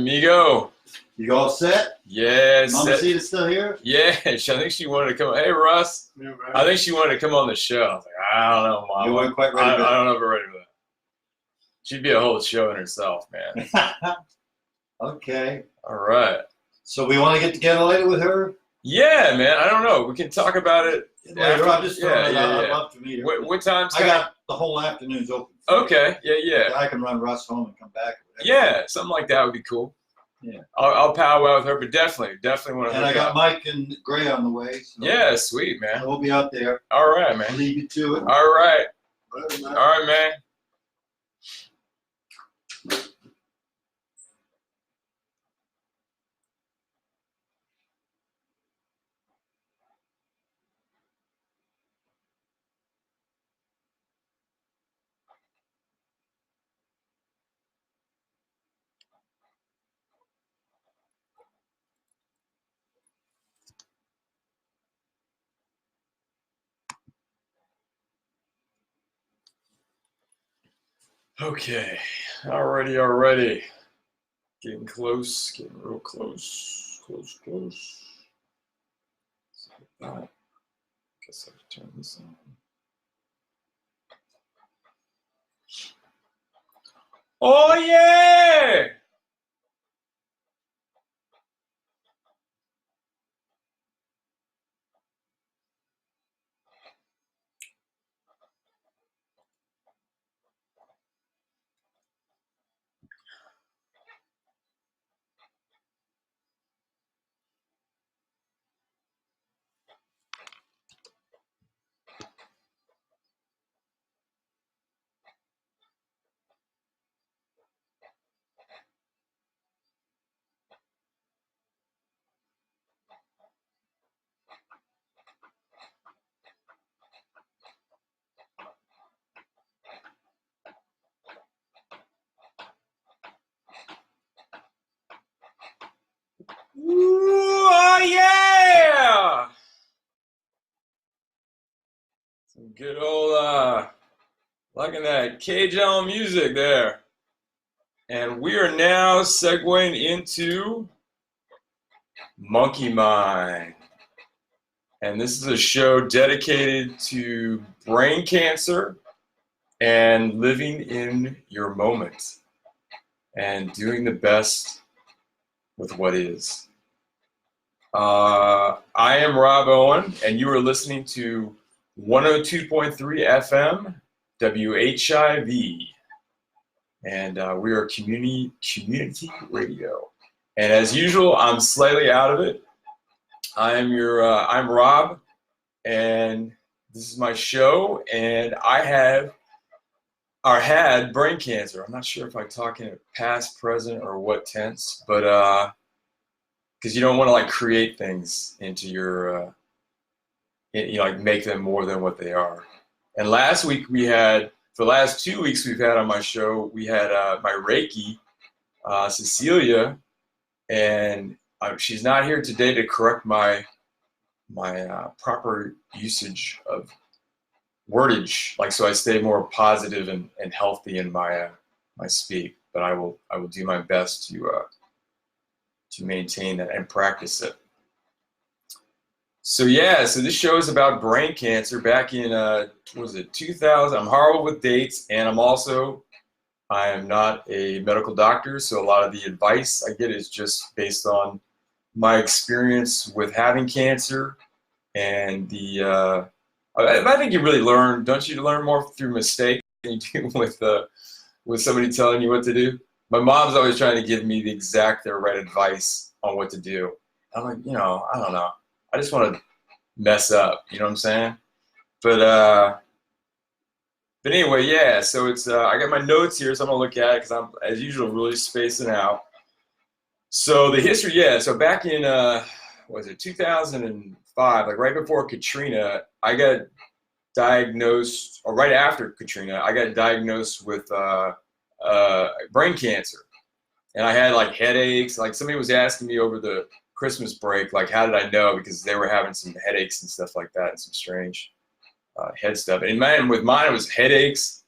amigo. You all set? Yes. Mama Cita's still here? Yeah, I think she wanted to come. Hey, Russ. Yeah, right. I think she wanted to come on the show. I was like, I don't know, Mom. You weren't quite ready I for that. don't know if we're ready for that. She'd be a whole show in herself, man. Okay. All right. So we want to get together later with her? Yeah, man. I don't know. We can talk about it Later. I'm just throwing it out. yeah. I'd love to meet her. What time's I got the whole afternoon's open. Okay. Yeah. I can run Russ home and come back. Yeah, something like that would be cool. Yeah. I'll powwow with her, but definitely want to. And I got Mike and Gray on the way. So Yeah, sweet, man. we'll be out there. All right, I'll man. leave you to it. All right. Later, man. All right, man. Okay. Alrighty. Getting close. Getting real close. Close. Like that. Guess I can turn this on. Oh yeah! Ooh, oh yeah! Some good old liking that Cajun music there. And we are now segueing into Monkey Mind. And this is a show dedicated to brain cancer and living in your moment and doing the best with what is. I am Rob Owen, and you are listening to 102.3 FM WHIV. And we are community radio. And as usual, I'm slightly out of it. I'm Rob, and this is my show, and I had brain cancer. I'm not sure if I'm talking past, present, or what tense, but because you don't want to like create things into your, like make them more than what they are. And last week for the last 2 weeks we've had on my show, we had my Reiki, Cecilia, and she's not here today to correct my proper usage of wordage, like so I stay more positive and healthy in my my speak. But I will do my best to maintain that and practice it. So this show is about brain cancer. Back in 2000. I'm horrible with dates, and I am not a medical doctor, so a lot of the advice I get is just based on my experience with having cancer, and I think you really learn. Don't you learn more through mistake than you do with somebody telling you what to do? My mom's always trying to give me the exact right advice on what to do. I'm like, I don't know. I just want to mess up. You know what I'm saying? But anyway, so it's I got my notes here, so I'm gonna look at it because I'm, as usual, really spacing out. So the history, so back in 2005, like right before Katrina, I got diagnosed, or right after Katrina, I got diagnosed with brain cancer, and I had like headaches. Like somebody was asking me over the Christmas break, like how did I know? Because they were having some headaches and stuff like that, and some strange head stuff. And with mine, it was headaches,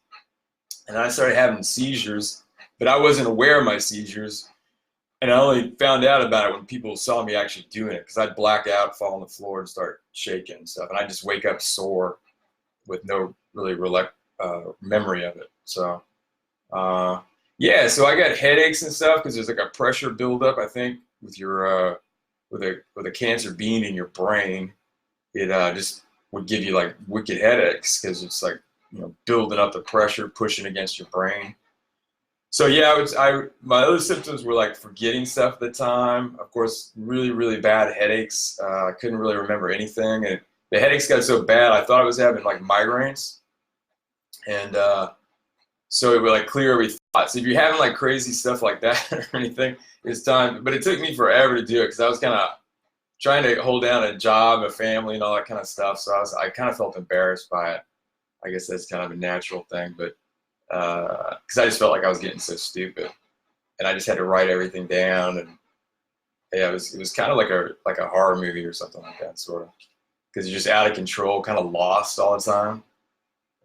and I started having seizures, but I wasn't aware of my seizures. And I only found out about it when people saw me actually doing it, because I'd black out, fall on the floor, and start shaking and stuff, and I just wake up sore with no really memory of it. So uh, yeah, so I got headaches and stuff because there's like a pressure buildup, I think, with your with a cancer being in your brain. It just would give you like wicked headaches because it's like, building up the pressure, pushing against your brain. So yeah, my other symptoms were like forgetting stuff at the time. Of course, really, really bad headaches. I couldn't really remember anything, and the headaches got so bad I thought I was having like migraines, and so it would like clear every thought. So if you're having like crazy stuff like that or anything, it's time. But it took me forever to do it because I was kind of trying to hold down a job, a family, and all that kind of stuff. So I kind of felt embarrassed by it. I guess that's kind of a natural thing, but because I just felt like I was getting so stupid, and I just had to write everything down, and yeah, it was kind of like a horror movie or something like that, sort of, because you're just out of control, kind of lost all the time,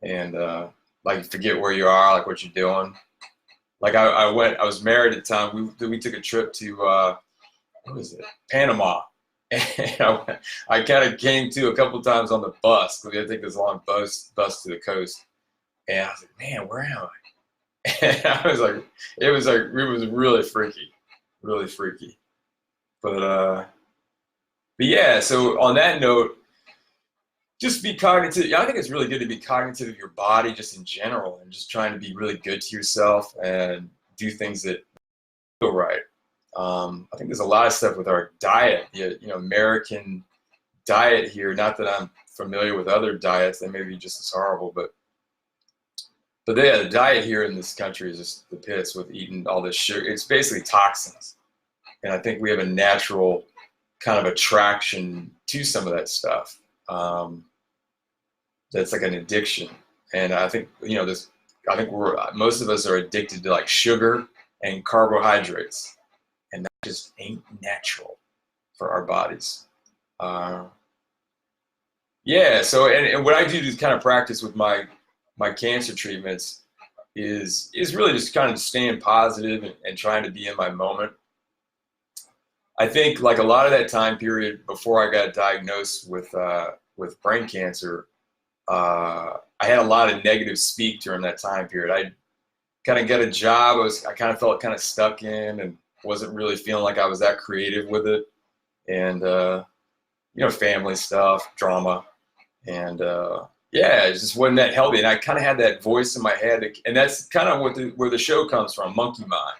and like you forget where you are, like what you're doing. Like I was married at the time. We took a trip to what was it, Panama, and I kind of came to a couple times on the bus because we had to take this long bus to the coast. And I was like, man, where am I? And it was really freaky. But yeah, so on that note, just be cognitive. Yeah, I think it's really good to be cognitive of your body just in general, and just trying to be really good to yourself and do things that feel right. I think there's a lot of stuff with our diet, American diet here. Not that I'm familiar with other diets, they may be just as horrible, but yeah, the diet here in this country is just the pits with eating all this sugar. It's basically toxins. And I think we have a natural kind of attraction to some of that stuff. That's like an addiction. And I think, most of us are addicted to like sugar and carbohydrates. And that just ain't natural for our bodies. Yeah, so, and what I do to kind of practice with my cancer treatments is really just kind of staying positive and trying to be in my moment. I think like a lot of that time period before I got diagnosed with brain cancer, I had a lot of negative speak during that time period. I kind of got a job I kind of felt kind of stuck in and wasn't really feeling like I was that creative with it, and family stuff, drama, and yeah, it just wasn't that healthy. And I kind of had that voice in my head, and that's kind of where the show comes from, Monkey Mind.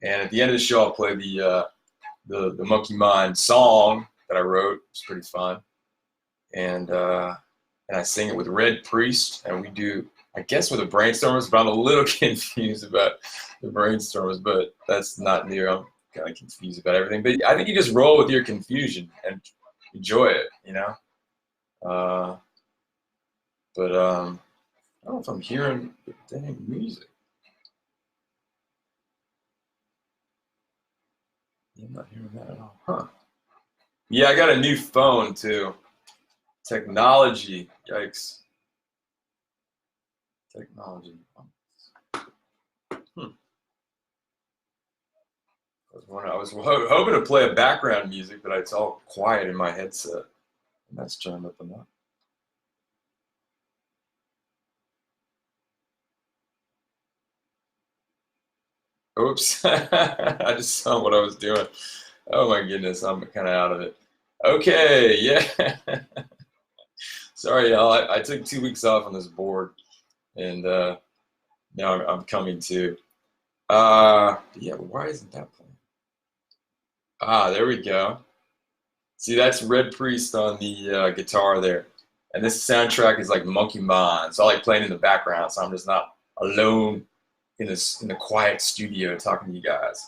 And at the end of the show, I'll play the Monkey Mind song that I wrote. It's pretty fun, and I sing it with Red Priest, and we do, I guess, with the Brainstormers, but I'm a little confused about the Brainstormers, but that's not new. I'm kind of confused about everything, but I think you just roll with your confusion and enjoy it, But I don't know if I'm hearing the dang music. I'm not hearing that at all. Huh. Yeah, I got a new phone too. Technology. Yikes. Technology. I was hoping to play a background music, but it's all quiet in my headset. And that's turned up enough. Oops. I just saw what I was doing. Oh my goodness, I'm kind of out of it. Okay, yeah. Sorry, y'all. I took 2 weeks off on this board, and now I'm coming to. Yeah, why isn't that playing? Ah, there we go. See, that's Red Priest on the guitar there. And this soundtrack is like Monkey Mind. So I like playing in the background, so I'm just not alone in the quiet studio talking to you guys.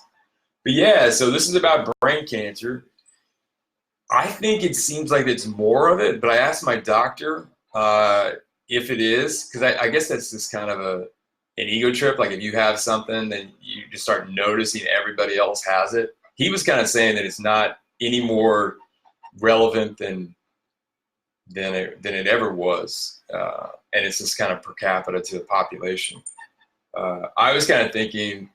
But yeah, so this is about brain cancer. I think it seems like it's more of it, but I asked my doctor if it is, because I guess that's just kind of an ego trip. Like if you have something, then you just start noticing everybody else has it. He was kind of saying that it's not any more relevant than it ever was, and it's just kind of per capita to the population. I was kind of thinking,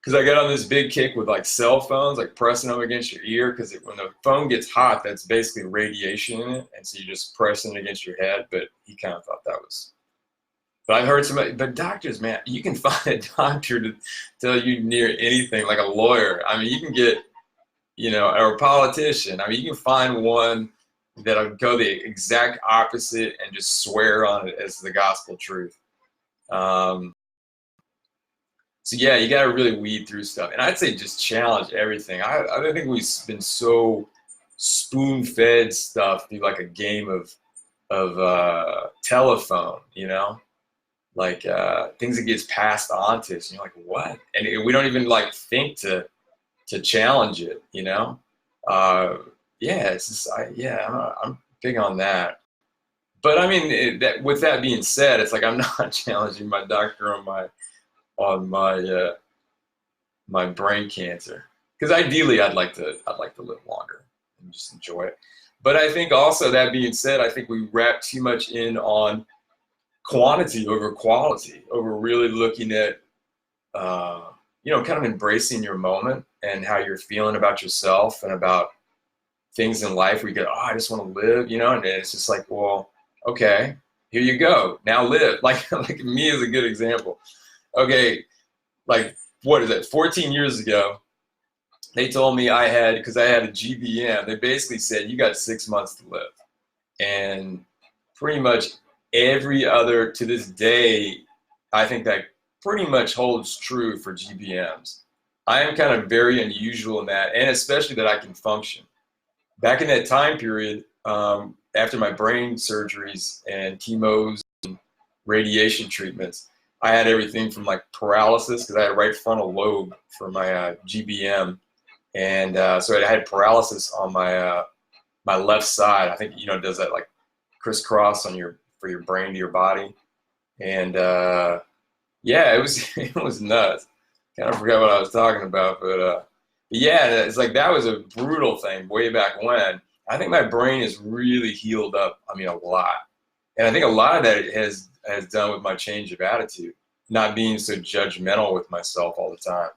because I got on this big kick with like cell phones, like pressing them against your ear, because when the phone gets hot, that's basically radiation in it, and so you're just pressing it against your head. But he kind of thought that was. But I've heard somebody, but doctors, man, you can find a doctor to tell you near anything, like a lawyer. I mean, you can get, or a politician. I mean, you can find one that'll go the exact opposite and just swear on it as the gospel truth. So yeah, you got to really weed through stuff, and I'd say just challenge everything. I think we've been so spoon-fed stuff through like a game of telephone, like things that gets passed on to us. And you're like, what? And we don't even like think to challenge it, Yeah, it's just I'm big on that. But I mean, with that being said, it's like I'm not challenging my doctor on my brain cancer, because ideally I'd like to live longer and just enjoy it. But I think also, that being said, I think we wrap too much in on quantity over quality, over really looking at kind of embracing your moment and how you're feeling about yourself and about things in life where you go, oh, I just want to live, and it's just like, well, okay, here you go, now live. Like me is a good example. Okay, like, what is it, 14 years ago, they told me because I had a GBM, they basically said, you got 6 months to live. And pretty much to this day, I think that pretty much holds true for GBMs. I am kind of very unusual in that, and especially that I can function. Back in that time period, after my brain surgeries and chemos and radiation treatments, I had everything from like paralysis, because I had right frontal lobe for my GBM, and so I had paralysis on my left side. I think it does that like crisscross for your brain to your body, and it was nuts. Kind of forgot what I was talking about, but yeah, it's like that was a brutal thing way back when. I think my brain is really healed up. I mean, a lot, and I think a lot of that has done with my change of attitude, not being so judgmental with myself all the time,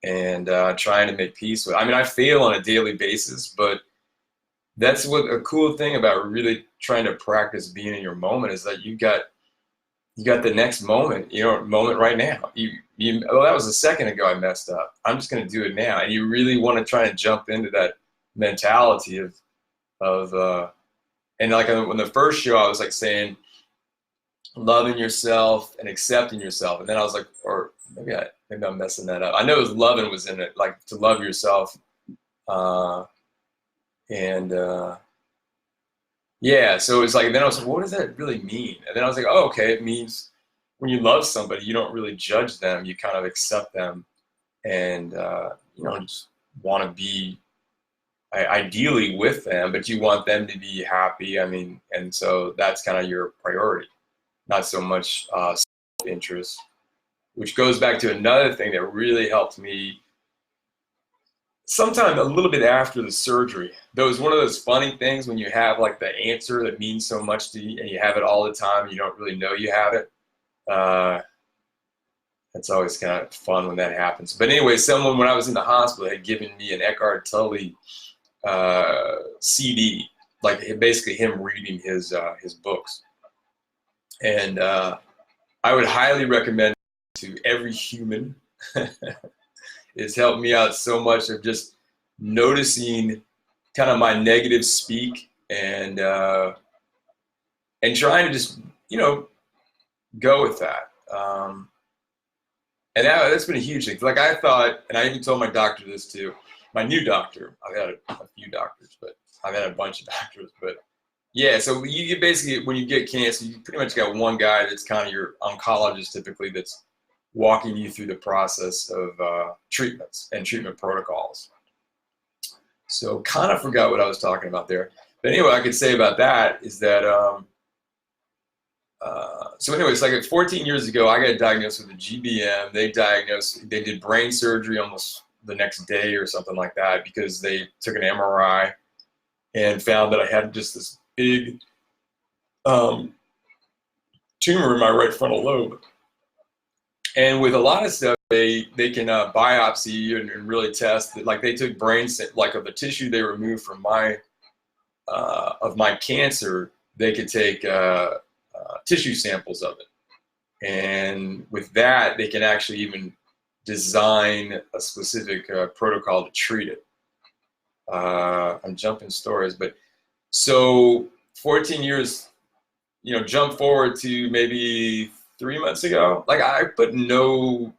and trying to make peace with. I mean, I fail on a daily basis, but that's what a cool thing about really trying to practice being in your moment is that you got the next moment, moment right now. That was a second ago I messed up. I'm just going to do it now. And you really want to try and jump into that mentality of and like on the first show, I was like saying, loving yourself and accepting yourself. And then I was like, or maybe I'm messing that up. I know it was loving was in it, like to love yourself. Yeah, so it's like, then I was like, what does that really mean? And then I was like, oh, okay, it means when you love somebody, you don't really judge them. You kind of accept them and, just want to be ideally with them, but you want them to be happy. I mean, and so that's kind of your priority, not so much self-interest, which goes back to another thing that really helped me sometime a little bit after the surgery. That was one of those funny things when you have like the answer that means so much to you and you have it all the time and you don't really know you have it. That's always kind of fun when that happens. But anyway, someone when I was in the hospital had given me an Eckhart Tolle CD, like basically him reading his books. And I would highly recommend it to every human. It's helped me out so much of just noticing kind of my negative speak and trying to just go with that. And that's been a huge thing. Like I thought, and I even told my doctor this too. My new doctor. I've had a few doctors, but I've had a bunch of doctors. But yeah, so you basically, when you get cancer, you pretty much got one guy that's kind of your oncologist typically, that's walking you through the process of treatments and treatment protocols. So kind of forgot what I was talking about there. But anyway, I could say about that is that, so anyway, it's like 14 years ago, I got diagnosed with a GBM. They did brain surgery almost the next day or something like that, because they took an MRI and found that I had just this big tumor in my right frontal lobe. And with a lot of stuff, they can biopsy you and really test that. Like they took like of the tissue they removed from my of my cancer, they could take tissue samples of it, and with that they can actually even design a specific protocol to treat it. I'm jumping stories, but so 14 years, jump forward to maybe 3 months ago. Like I put no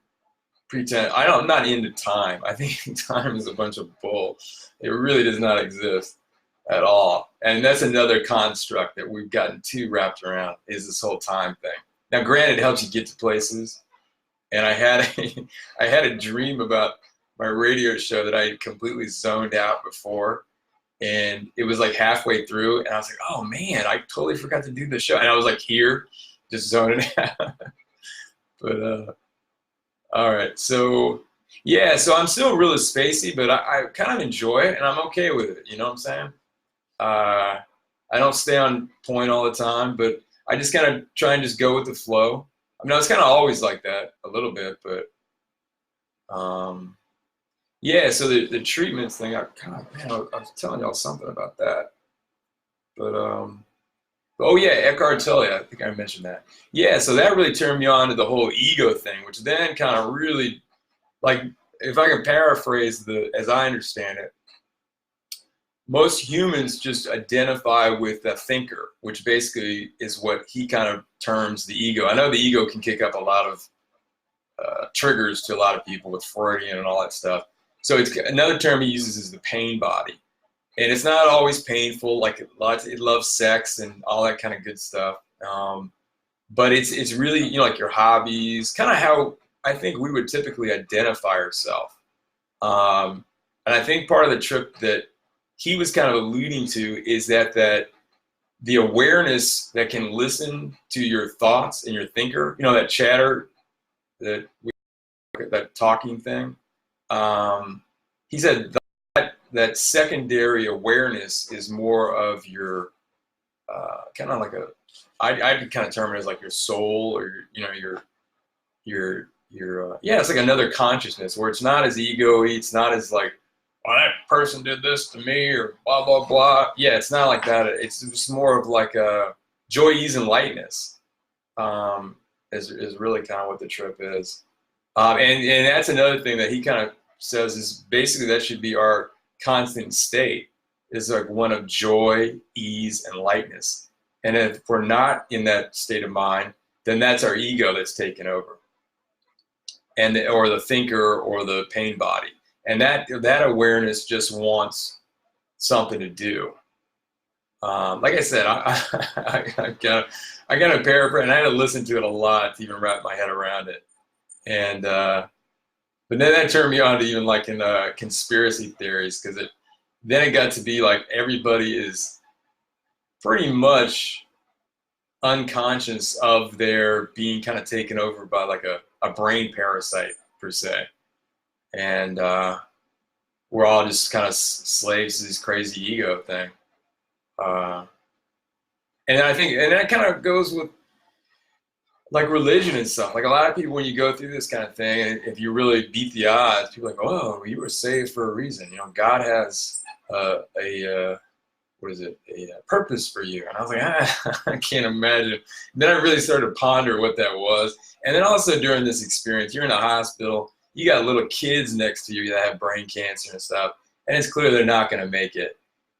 pretend. I'm not into time. I think time is a bunch of bull. It really does not exist at all. And that's another construct that we've gotten too wrapped around, is this whole time thing. Now, granted, it helps you get to places. And I had a dream about my radio show that I had completely zoned out before. And it was like halfway through, and I was like, oh man, I totally forgot to do the show. And I was like here, just zoning out. But all right, so yeah, so I'm still really spacey, but I kind of enjoy it, and I'm okay with it. You know what I'm saying? I don't stay on point all the time, but I just kind of try and just go with the flow. I mean, I was kind of always like that a little bit, but yeah. So the treatments thing, I was telling y'all something about that, but oh yeah, Eckhart Tolle, I think I mentioned that. Yeah, so that really turned me on to the whole ego thing, which then kind of really, like, if I can paraphrase as I understand it, most humans just identify with a thinker, which basically is what he kind of terms the ego. I know the ego can kick up a lot of triggers to a lot of people with Freudian and all that stuff. So it's another term he uses is the pain body. And it's not always painful, like it loves sex and all that kind of good stuff. But it's really, like your hobbies, kind of how I think we would typically identify ourselves. And I think part of the trip that he was kind of alluding to is that the awareness that can listen to your thoughts and your thinker, that chatter, that talking thing. He said that secondary awareness is more of your kind of like I'd kind of term it as like your soul, or your yeah, it's like another consciousness where it's not as ego-y. It's not as like, well, that person did this to me, or blah blah blah. Yeah, it's not like that. It's just more of like a joy, ease, and lightness. Is really kind of what the trip is. And that's another thing that he kind of says is basically that should be our constant state, is like one of joy, ease, and lightness. And if we're not in that state of mind, then that's our ego that's taken over, or the thinker, or the pain body. And that awareness just wants something to do. Like I said, I got to paraphrase, and I had to listen to it a lot to even wrap my head around it. And but then that turned me on to even like in conspiracy theories, because then it got to be like everybody is pretty much unconscious of their being kind of taken over by like a brain parasite per se, and we're all just kind of slaves to this crazy ego thing. And I think, and that kind of goes with like religion and stuff. Like a lot of people, when you go through this kind of thing, if you really beat the odds, people are like, oh, you were saved for a reason. God has a purpose for you. And I was like, I can't imagine. And then I really started to ponder what that was. And then also during this experience, you're in a hospital, you got little kids next to you that have brain cancer and stuff, and it's clear they're not going to make it.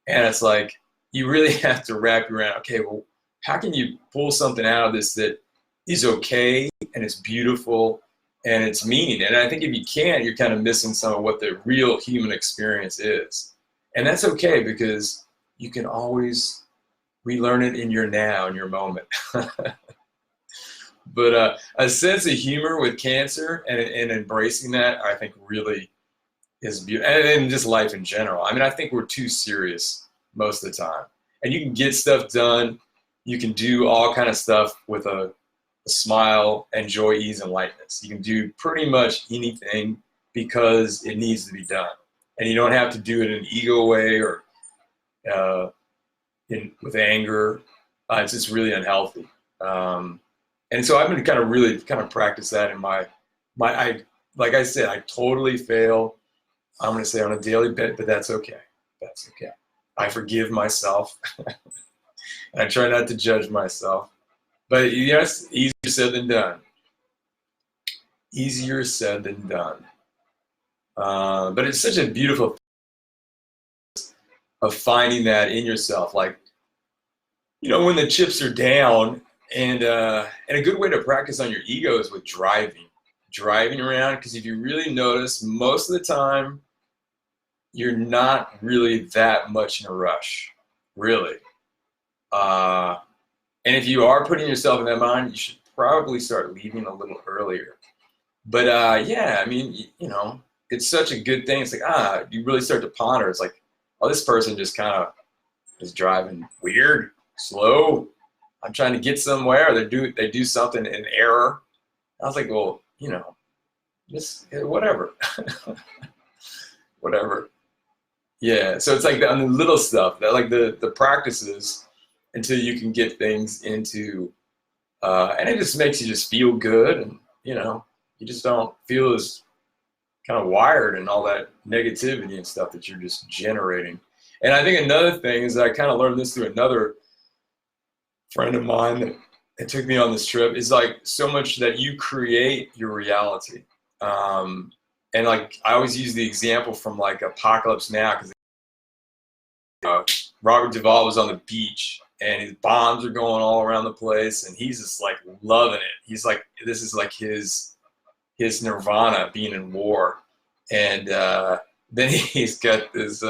And it's like, you really have to wrap your around, okay, well, how can you pull something out of this that is okay and it's beautiful and it's meaning? And I think if you can't, you're kind of missing some of what the real human experience is. And that's okay, because you can always relearn it in your now, in your moment. But a sense of humor with cancer and embracing that, I think really is beautiful. And just life in general. I mean, I think we're too serious most of the time. And you can get stuff done. You can do all kind of stuff with a smile and joy, ease, and lightness. You can do pretty much anything because it needs to be done. And you don't have to do it in an ego way or with anger. It's just really unhealthy. And so I've been kind of really practice that in my like I said, I totally fail. I'm going to say on a daily bit, but that's okay. That's okay. I forgive myself. And I try not to judge myself. But yes, easier said than done. Easier said than done. But it's such a beautiful thing of finding that in yourself. Like, you know, when the chips are down, and a good way to practice on your ego is with driving around. Because if you really notice, most of the time, you're not really that much in a rush, really. And if you are putting yourself in that mind, you should probably start leaving a little earlier. But yeah, I mean, you know, it's such a good thing. It's like, you really start to ponder. It's like, oh, this person just kind of is driving weird, slow. I'm trying to get somewhere. They do something in error. I was like, well, you know, just whatever, whatever. Yeah. So it's like on the little stuff, that like the practices until you can get things into, and it just makes you just feel good, and you know, you just don't feel as kind of wired and all that negativity and stuff that you're just generating. And I think another thing is that I kind of learned this through another friend of mine that took me on this trip, is like so much that you create your reality. And like I always use the example from like Apocalypse Now, because Robert Duvall was on the beach and his bombs are going all around the place, and he's just like loving it. He's like, this is like his nirvana, being in war. And then he's got this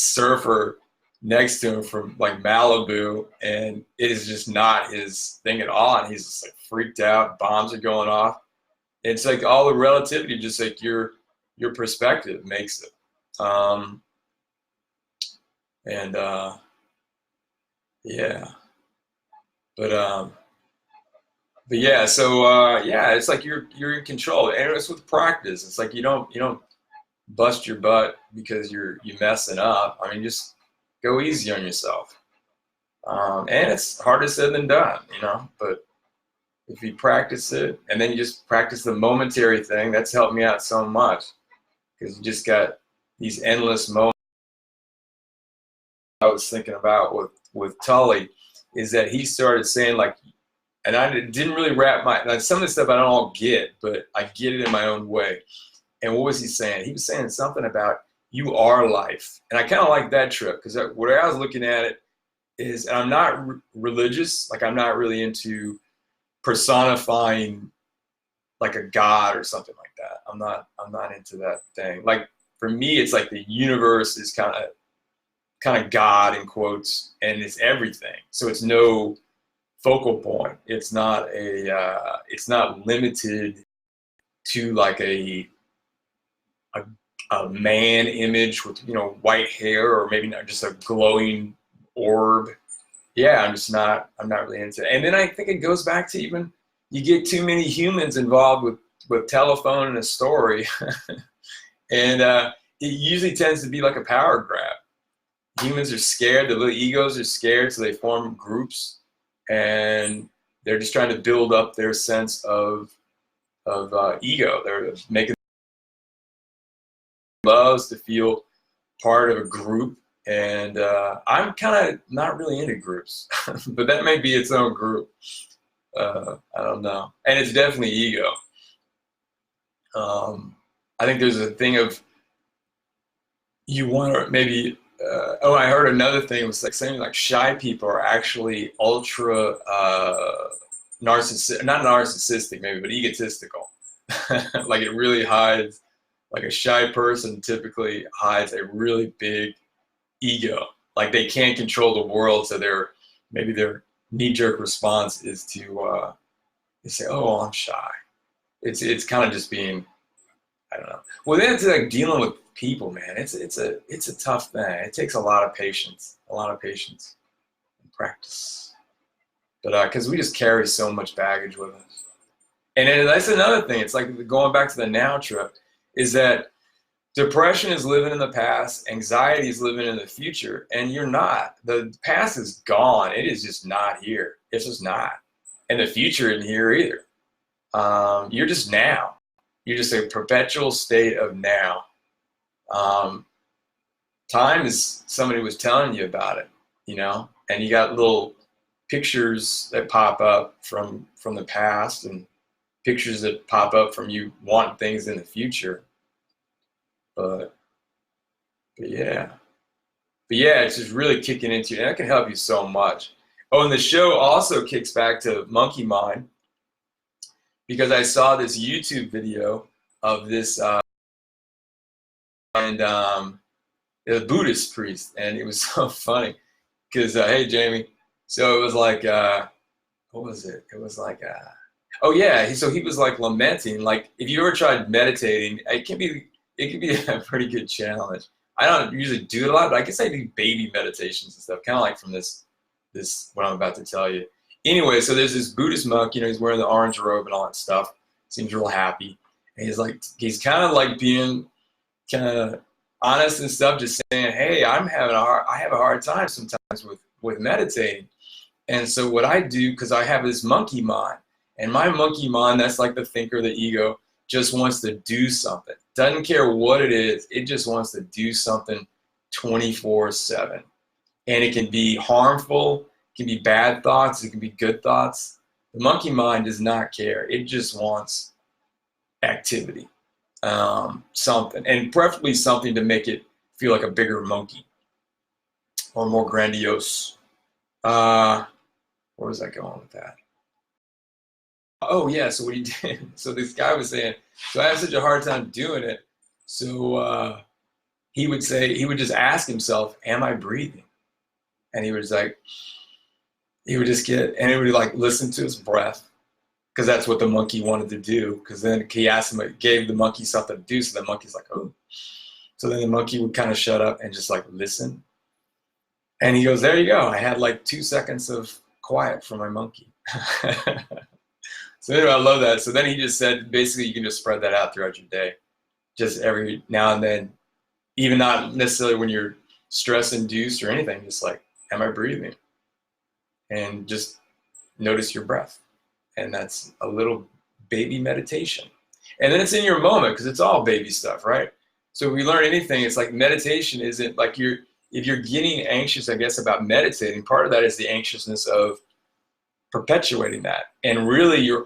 surfer next to him from like Malibu, and it is just not his thing at all, and he's just like freaked out. Bombs are going off. It's like all the relativity, just like your perspective makes it. Yeah, but yeah, so yeah, it's like you're in control, and it's with practice. It's like you don't bust your butt because you're messing up. I mean, just go easy on yourself. And it's harder said than done, you know. But if you practice it, and then you just practice the momentary thing, that's helped me out so much, because you just got these endless moments. I was thinking about with Tully is that he started saying like, and I didn't really wrap like some of the stuff I don't all get, but I get it in my own way. And what was he saying? He was saying something about you are life. And I kind of like that trip, because what I was looking at it is, and I'm not religious, like I'm not really into personifying like a god or something like that. I'm not into that thing. Like for me, it's like the universe is kind of God in quotes, and it's everything. So it's no focal point. It's not limited to like a man image with, you know, white hair, or maybe not just a glowing orb. Yeah, I'm not really into it. And then I think it goes back to, even you get too many humans involved with telephone and a story, and it usually tends to be like a power grab. Humans are scared, the little egos are scared, so they form groups, and they're just trying to build up their sense of ego. They're making loves to feel part of a group, and I'm kind of not really into groups, but that may be its own group. I don't know, and it's definitely ego. I think there's a thing of you want to maybe. I heard another thing. It was like saying like shy people are actually ultra not narcissistic maybe, but egotistical. Like it really hides. Like a shy person typically hides a really big ego. Like they can't control the world, so their knee-jerk response is to say, "Oh, I'm shy." It's kind of just being, I don't know. Well, then it's like dealing with people, man. It's a tough thing. It takes a lot of patience, and practice. But because we just carry so much baggage with us, and then that's another thing. It's like going back to the now trip, is that depression is living in the past, anxiety is living in the future, and you're not. The past is gone. It is just not here. It's just not, and the future isn't here either. You're just now. you're just a perpetual state of now. Time is somebody was telling you about it, you know, and you got little pictures that pop up from the past and pictures that pop up from you wanting things in the future. But yeah. But yeah, it's just really kicking into you, and that can help you so much. Oh, and the show also kicks back to monkey mind because I saw this YouTube video of this and a Buddhist priest, and it was so funny because hey Jamie, so it was like what was it? It was like oh yeah, so he was like lamenting, like if you ever tried meditating, it can be a pretty good challenge. I don't usually do it a lot, but I guess I do baby meditations and stuff, kind of like from this what I'm about to tell you. Anyway, so there's this Buddhist monk, you know, he's wearing the orange robe and all that stuff, seems real happy, and he's kind of like being kind of honest and stuff, just saying, hey, I have a hard time sometimes with meditating. And so what I do, because I have this monkey mind, and my monkey mind, that's like the thinker, the ego, just wants to do something. Doesn't care what it is. It just wants to do something 24/7. And it can be harmful. It can be bad thoughts. It can be good thoughts. The monkey mind does not care. It just wants activity, something, and preferably something to make it feel like a bigger monkey or more grandiose. Where was I going with that? Oh yeah, so what he did, so this guy was saying, so I have such a hard time doing it. So he would just ask himself, am I breathing? And he would just get, and he would like listen to his breath, because that's what the monkey wanted to do. Because then he asked him, it gave the monkey something to do, so the monkey's like, oh. So then the monkey would kind of shut up and just like listen. And he goes, there you go. I had like 2 seconds of quiet for my monkey. So anyway, I love that. So then he just said, basically, you can just spread that out throughout your day, just every now and then, even not necessarily when you're stress-induced or anything, just like, am I breathing? And just notice your breath. And that's a little baby meditation. And then it's in your moment, because it's all baby stuff, right? So if we learn anything, it's like meditation isn't like if you're getting anxious, I guess, about meditating, part of that is the anxiousness of perpetuating that, and really you're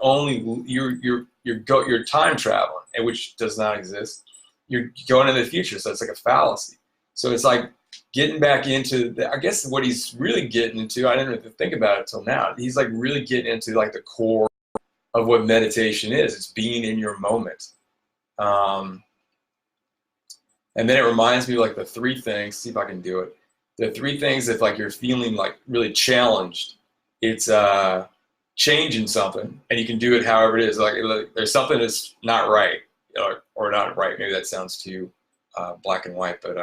time traveling, and which does not exist. You're going into the future, so it's like a fallacy. So it's like getting back into I guess what he's really getting into, I didn't have to think about it till now, he's like really getting into like the core of what meditation is. It's being in your moment. And then it reminds me of like the 3 things, see if I can do it, the 3 things if like you're feeling like really challenged. It's changing something, and you can do it however it is. Like there's something that's not right, or not right. Maybe that sounds too black and white, but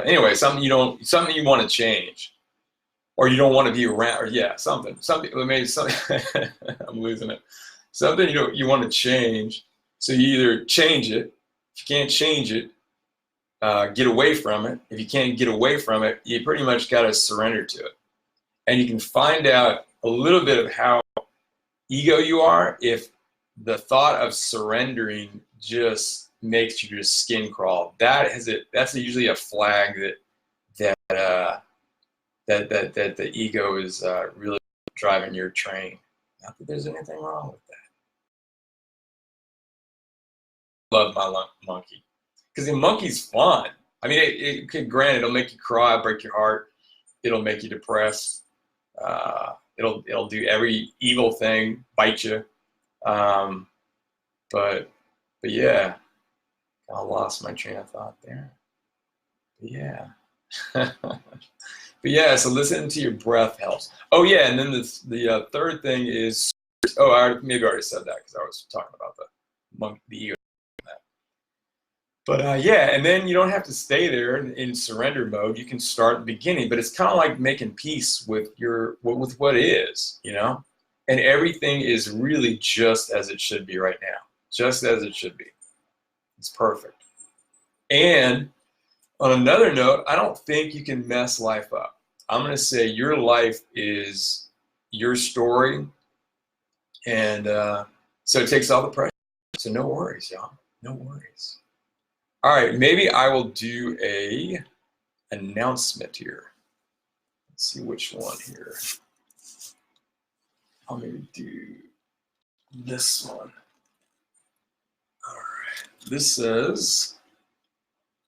anyway, something you want to change, or you don't want to be around, or yeah, something. Maybe something. I'm losing it. Something you want to change. So you either change it. If you can't change it, get away from it. If you can't get away from it, you pretty much got to surrender to it. And you can find out a little bit of how ego you are if the thought of surrendering just makes your skin crawl. That's usually a flag that the ego is really driving your train. Not that there's anything wrong with that. Love my monkey, because the monkey's fun. I mean, granted, it'll make you cry, break your heart, it'll make you depressed. It'll do every evil thing, bite you. But yeah, I lost my train of thought there. But yeah. But yeah, so listening to your breath helps. Oh yeah, and then the 3rd thing is, I maybe already said that because I was talking about the ego. But yeah, and then you don't have to stay there in surrender mode. You can start at the beginning, but it's kind of like making peace with what is, and everything is really just as it should be right now, just as it should be. It's perfect. And on another note, I don't think you can mess life up. I'm going to say your life is your story, and so it takes all the pressure. So no worries, y'all. No worries. All right, maybe I will do a announcement here. Let's see which one here. I'll maybe do this one. All right. This says,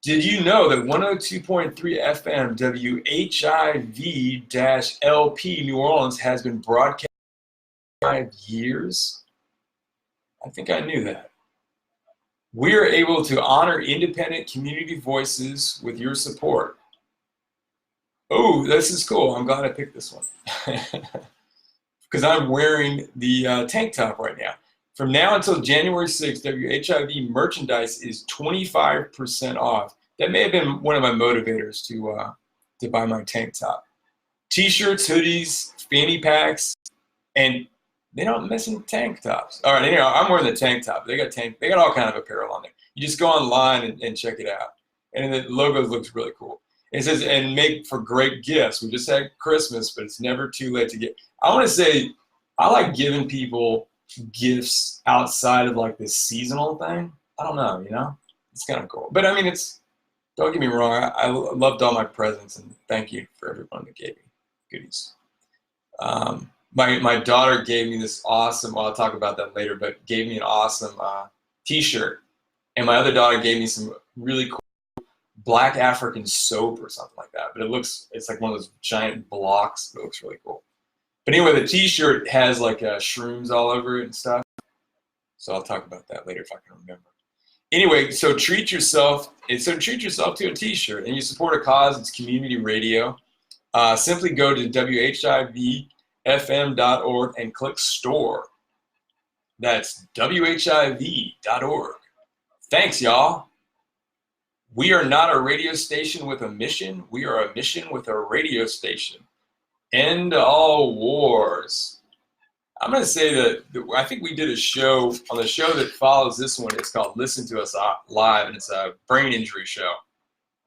did you know that 102.3 FM WHIV-LP New Orleans has been broadcast for 5 years? I think I knew that. We are able to honor independent community voices with your support. Oh, this is cool. I'm glad I picked this one. Because I'm wearing the tank top right now. From now until January 6th, WHIV merchandise is 25% off. That may have been one of my motivators to buy my tank top. T-shirts, hoodies, fanny packs, and they don't mention tank tops. All right, anyway, I'm wearing the tank top. They got all kind of apparel on there. You just go online and check it out. And the logo looks really cool. It says, and make for great gifts. We just had Christmas, but it's never too late to get. I want to say, I like giving people gifts outside of like this seasonal thing. I don't know, it's kind of cool. But I mean, don't get me wrong. I loved all my presents, and thank you for everyone that gave me goodies. My daughter gave me this awesome, well, I'll talk about that later, but gave me an awesome t-shirt. And my other daughter gave me some really cool black African soap or something like that. But it's like one of those giant blocks. It looks really cool. But anyway, the t-shirt has like shrooms all over it and stuff. So I'll talk about that later if I can remember. Anyway, so treat yourself to a t-shirt and you support a cause. It's community radio. Simply go to WHIVFM.org and click store. That's WHIV.org. Thanks, y'all. We are not a radio station with a mission. We are a mission with a radio station. End all wars. I'm going to say that I think we did a show on the show that follows this one. It's called Listen to Us Live, and it's a brain injury show,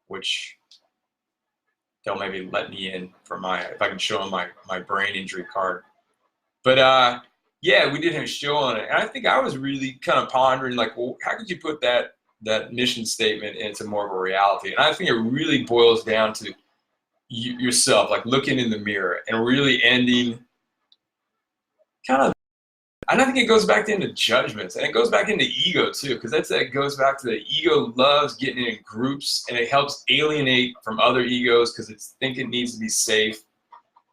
which they'll maybe let me in for if I can show them my brain injury card. But yeah, we did have a show on it. And I think I was really kind of pondering, like, well, how could you put that mission statement into more of a reality? And I think it really boils down to yourself, like looking in the mirror and really ending kind of, I don't think it goes back into judgments, and it goes back into ego too, because that goes back to the ego loves getting in groups, and it helps alienate from other egos because it's thinking it needs to be safe.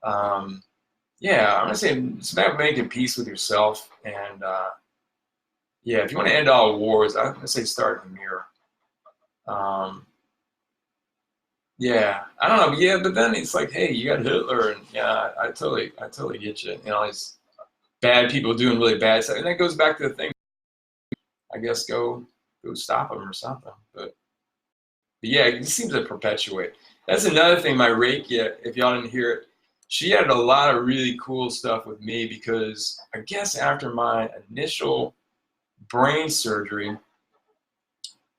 Yeah, I'm gonna say it's about making peace with yourself, and yeah, if you want to end all wars, I'm gonna say start in the mirror. Yeah, I don't know, but yeah, but then it's like, hey, you got Hitler, and yeah, I totally get you. These bad people doing really bad stuff, and that goes back to the thing. I guess go stop them or something. But yeah, it just seems to perpetuate. That's another thing. My Reiki, if y'all didn't hear it, she had a lot of really cool stuff with me because I guess after my initial brain surgery,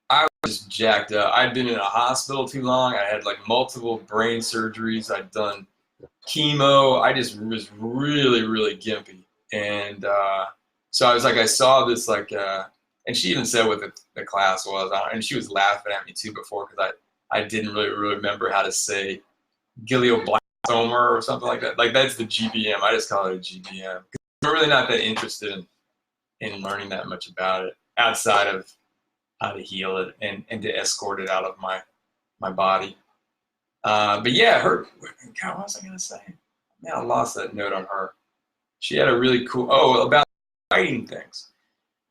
I was just jacked up. I'd been in a hospital too long. I had like multiple brain surgeries. I'd done chemo. I just was really, really gimpy. And so I was like, I saw this like, and she even said what the class was, and she was laughing at me too before because I didn't really remember how to say glioblastoma or something like that. Like that's the GBM. I just call it a GBM. I'm really not that interested in learning that much about it outside of how to heal it and to escort it out of my body. But yeah, God, what was I gonna say? Man, I lost that note on her. She had a really cool, about fighting things.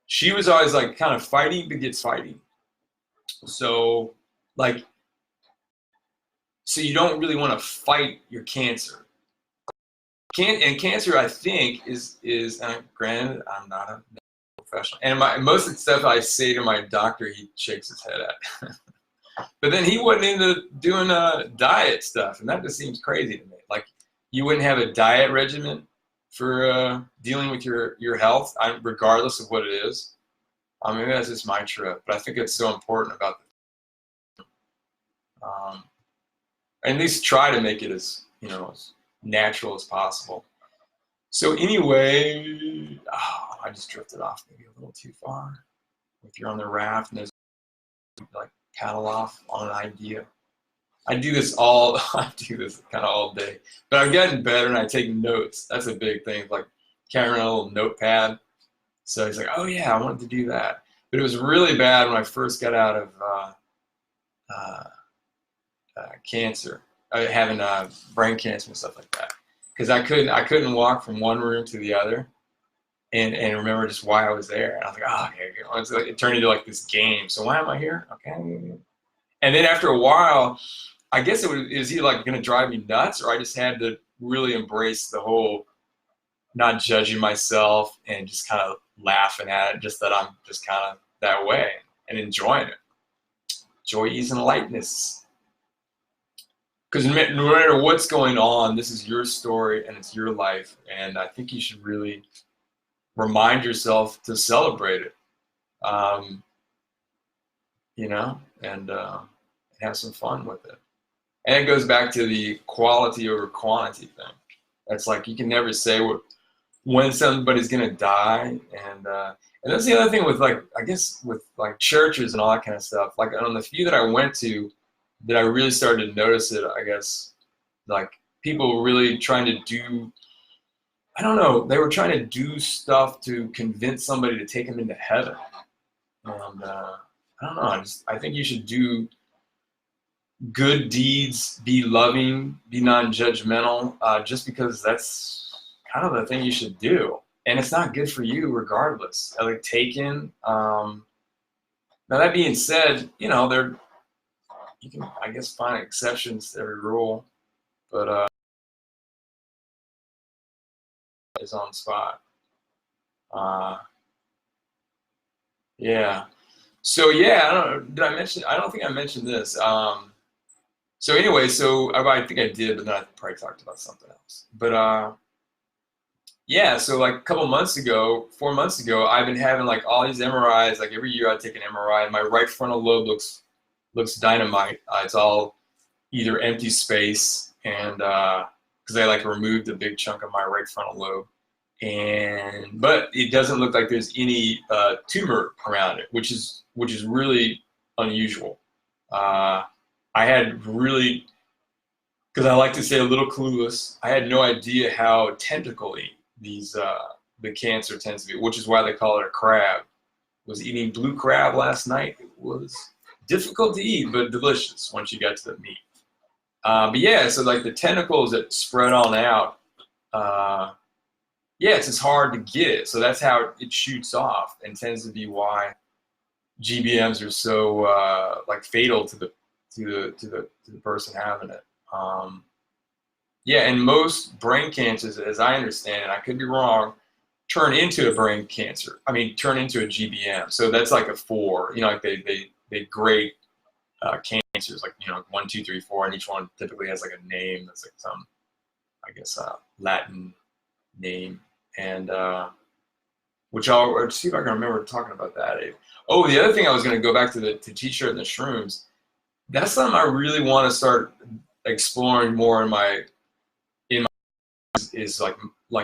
She was always like kind of fighting begets fighting. So so you don't really want to fight your cancer. And cancer, I think, is granted, I'm not a professional. And most of the stuff I say to my doctor, he shakes his head at. But then he wasn't into doing diet stuff, and that just seems crazy to me. Like you wouldn't have a diet regimen for dealing with your health, regardless of what it is. Maybe that's just my trip, but I think it's so important about at least try to make it as as natural as possible. So anyway, I just drifted off maybe a little too far. if you're on the raft and there's like paddle off on an idea. I do this kind of all day, but I've gotten better and I take notes. That's a big thing, like carrying a little notepad. So he's like, oh yeah, I wanted to do that. But it was really bad when I first got out of uh, cancer, having brain cancer and stuff like that. Because I couldn't walk from one room to the other, and remember just why I was there. And I was like, oh, okay. It turned into like this game. So why am I here? Okay. And then after a while, I guess it was either like going to drive me nuts, or I just had to really embrace the whole not judging myself and just kind of laughing at it, just that I'm just kind of that way and enjoying it. Joy, ease, and lightness. Because no matter what's going on, this is your story and it's your life. And I think you should really remind yourself to celebrate it, and have some fun with it. And it goes back to the quality over quantity thing. It's like you can never say when somebody's gonna die, and that's the other thing with like, I guess with like churches and all that kind of stuff. Like on the few that I went to, that I really started to notice it. I guess like people were really trying to do. I don't know. They were trying to do stuff to convince somebody to take them into heaven, and I don't know. I think you should do good deeds, be loving, be non-judgmental, just because that's kind of the thing you should do. And it's not good for you regardless. Like taken. Now that being said, you can, I guess, find exceptions to every rule, but is on spot. Yeah. So yeah, I don't know. Did I mention? I don't think I mentioned this. So anyway, I think I did, but then I probably talked about something else. But yeah, so like a couple months ago, 4 months ago, I've been having like all these MRIs. Like every year I take an MRI. My right frontal lobe looks dynamite. It's all either empty space, and because I like removed a big chunk of my right frontal lobe, but it doesn't look like there's any tumor around it, which is really unusual. I had really, because I like to say a little clueless, I had no idea how tentacly the cancer tends to be, which is why they call it a crab. Was eating blue crab last night. It was difficult to eat, but delicious once you got to the meat. But yeah, so like the tentacles that spread on out, yeah, it's just hard to get it. So that's how it shoots off, and tends to be why GBMs are so like fatal to the person having it. Yeah, and most brain cancers, as I understand it, I could be wrong, turn into a brain cancer. I mean, turn into a GBM. So that's like a 4. Like they grade cancers, like 1, 2, 3, 4, and each one typically has like a name that's like some, I guess, Latin name, and which I'll see if I can remember talking about that. Oh, the other thing I was going to go back to the t-shirt and the shrooms. That's something I really want to start exploring more in my is like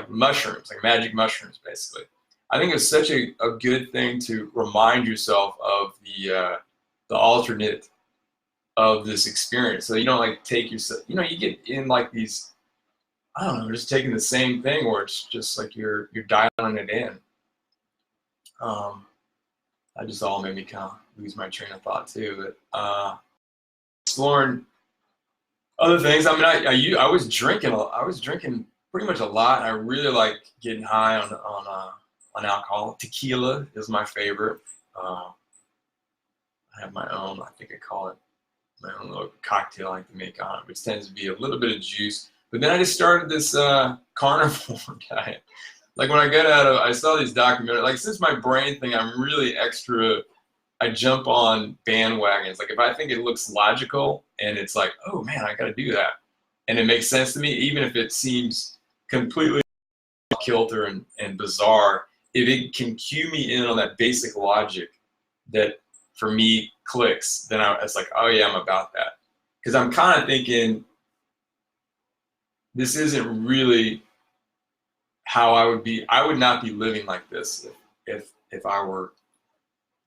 mushrooms, like magic mushrooms, basically. I think it's such a good thing to remind yourself of the alternate of this experience. So you don't like take yourself, you get in like these, I don't know, just taking the same thing where it's just like you're dialing it in. That just all made me kind of lose my train of thought too. But exploring other things. I mean, I was drinking pretty much a lot. And I really like getting high on alcohol. Tequila is my favorite. I have my own. I think I call it my own little cocktail I like to make on it, which tends to be a little bit of juice. But then I just started this carnivore diet. Like when I saw these documentaries. Like since my brain thing, I'm really extra. I jump on bandwagons. Like if I think it looks logical and it's like, oh man, I got to do that, and it makes sense to me, even if it seems completely kilter and bizarre, if it can cue me in on that basic logic that for me clicks, then it's like, oh yeah, I'm about that. Because I'm kind of thinking this isn't really how I would be. I would not be living like this if I were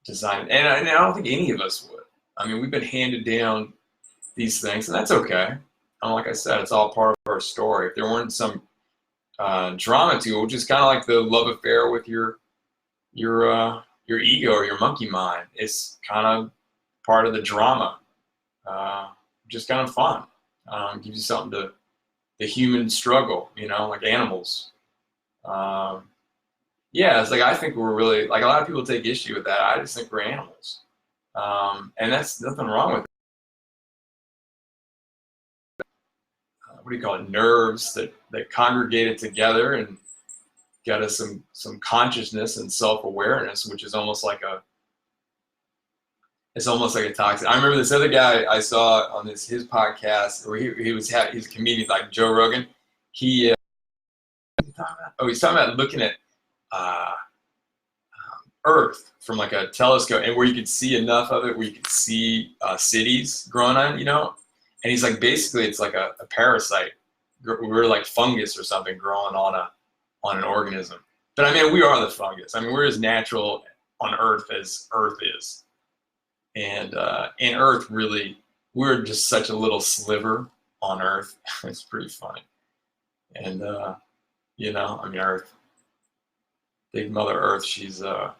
design. And I don't think any of us would. I mean, we've been handed down these things, and that's okay. Like I said, it's all part of our story. If there weren't some drama to it, which is kind of like the love affair with your ego or your monkey mind, it's kind of part of the drama. Just kind of fun. Gives you something to the human struggle, like animals. Yeah, it's like I think we're really, like, a lot of people take issue with that. I just think we're animals, and that's nothing wrong with it. What do you call it? Nerves that congregated together and got us some consciousness and self-awareness, which is almost like a toxic. I remember this other guy I saw on his podcast, where he's a comedian like Joe Rogan. He's talking about looking at Earth from like a telescope, and where you could see enough of it where you could see cities growing on, and he's like, basically it's like a parasite. We're like fungus or something growing on an organism. But I mean, we are the fungus. I mean, we're as natural on Earth as Earth is. And in Earth, really, we're just such a little sliver on Earth. It's pretty funny. And, I mean, Earth, big Mother Earth, she's, yeah.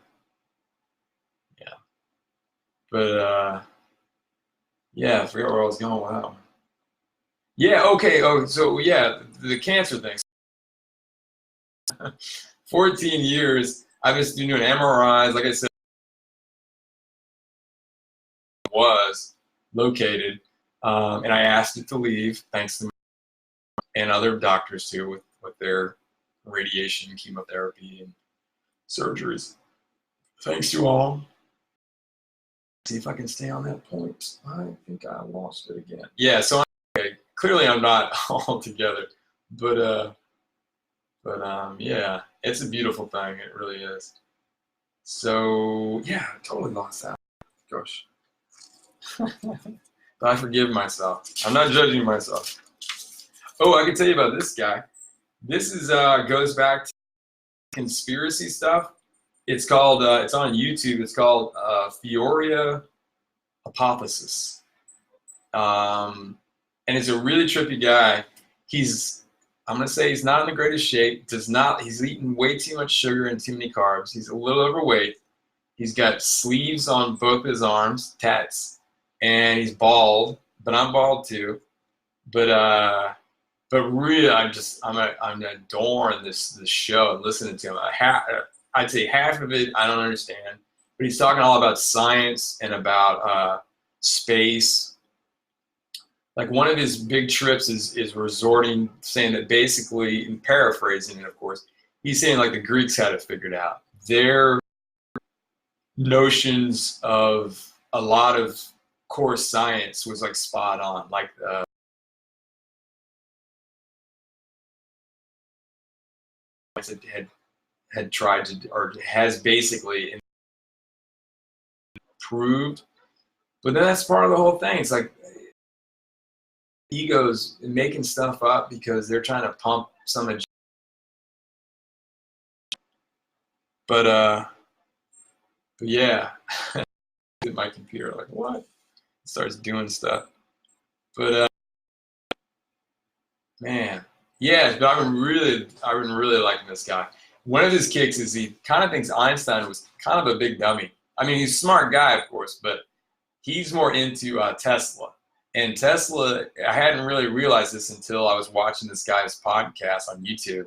But, yeah, I forgot where I was going with that one. Yeah, okay. Oh, so, yeah, the cancer thing. 14 years, I've just been doing MRIs, like I said, was located, and I asked it to leave, thanks to me and other doctors too, with their radiation, chemotherapy, and surgeries. Thanks to all. See if I can stay on that point. I think I lost it again. Yeah, so okay, clearly I'm not all together, but yeah, it's a beautiful thing. It really is. So yeah, I totally lost that. Gosh. But I forgive myself. I'm not judging myself. Oh, I can tell you about this guy. This is goes back to conspiracy stuff. It's called, it's on YouTube. It's called Fioria Hypothesis. And it's a really trippy guy. I'm going to say he's not in the greatest shape. He's eating way too much sugar and too many carbs. He's a little overweight. He's got sleeves on both his arms, tats, and he's bald, but I'm bald too. But really, I'm adoring this show and listening to him. I'd say half of it I don't understand, but he's talking all about science and about space. Like, one of his big trips is saying that basically, and paraphrasing it, of course, he's saying like the Greeks had it figured out. Their notions of a lot of core science was like spot on. Like had tried to, or has basically proved. But then that's part of the whole thing. It's like egos making stuff up because they're trying to pump some agenda. But yeah, at my computer, like, what? It starts doing stuff. But man, yeah, but I've been really liking this guy. One of his kicks is he kind of thinks Einstein was kind of a big dummy. I mean, he's a smart guy, of course, but he's more into Tesla. And Tesla, I hadn't really realized this until I was watching this guy's podcast on YouTube.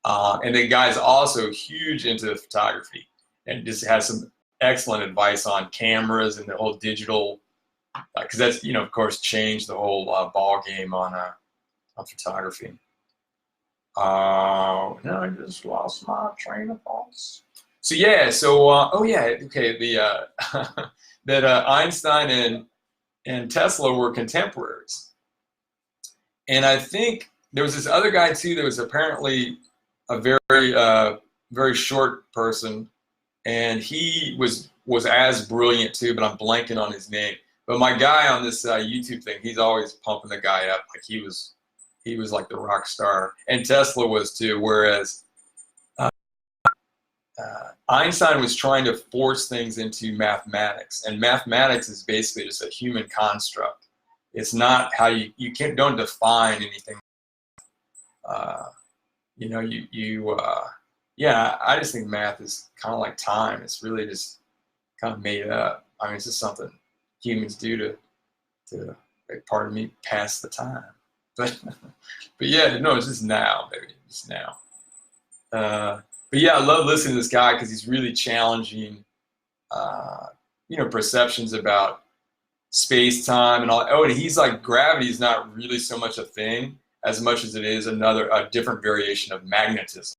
And the guy's also huge into photography and just has some excellent advice on cameras and the whole digital, because that's, of course, changed the whole ball game on photography. Now I just lost my train of thoughts. So yeah, okay, the that Einstein and Tesla were contemporaries, and I think there was this other guy too that was apparently a very short person, and he was as brilliant too, but I'm blanking on his name. But my guy on this YouTube thing, he's always pumping the guy up like he was like the rock star, and Tesla was too. Whereas Einstein was trying to force things into mathematics, and mathematics is basically just a human construct. It's not how you don't define anything. You know, yeah, I just think math is kind of like time. It's really just kind of made up. I mean, it's just something humans do to like, pardon me, pass the time. But yeah, no, it's just now, baby, just now. But yeah, I love listening to this guy because he's really challenging, you know, perceptions about space, time, and all. Oh, and he's like, gravity is not really so much a thing as much as it is a different variation of magnetism.